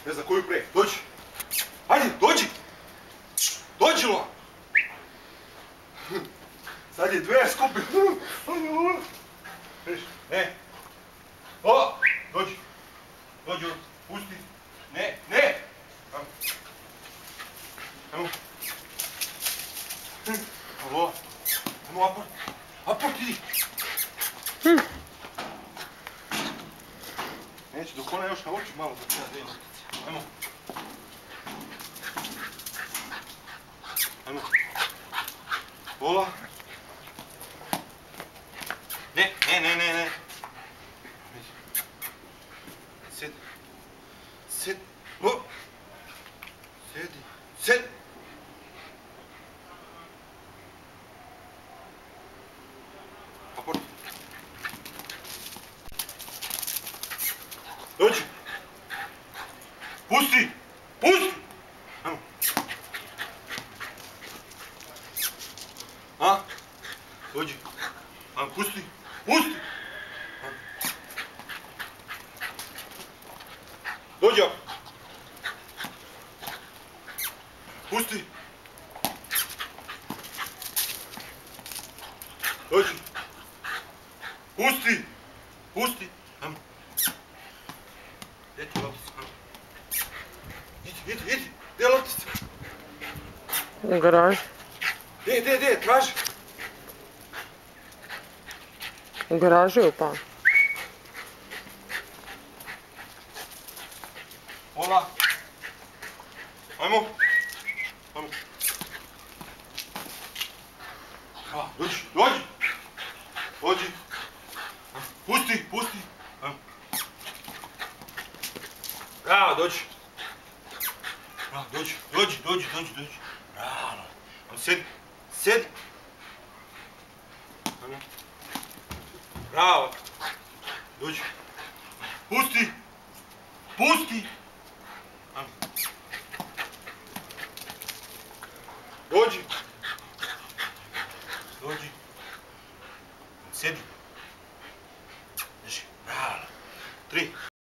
Ne znam koju pre. Dođi. Hajde, dođi. Dođi, lo. Sad je dve skupi. Ne. O, dođi. Dođi, pusti. Ne, ne. Ajmo. Alo. Ajmo, aport. Aport, idi. Neće, dok ona još nauči malo da treba dve loptice. Ajmo. Ajmo. Vola. Ne, ne, ne, ne, ne. Sedi. Sedi. O. Sedi. Sedi. Aport. Dođi. Pusti. Pusti. Ajmo. A? Dođi. Ajmo, pusti. Pusti. Dođi. Pusti. Dođi. Pusti. Pusti. Ajmo. Gdje ti loptica? Idi. Gdje je loptica? U garaži. Gdje? Traži. U garaži je upao. Ola. Ajmo. Dođi. Pusti. Ajmo. Bravo, dođi. Bravo. Ajmo, sedi. Ajmo. Bravo. Dođi. Pusti.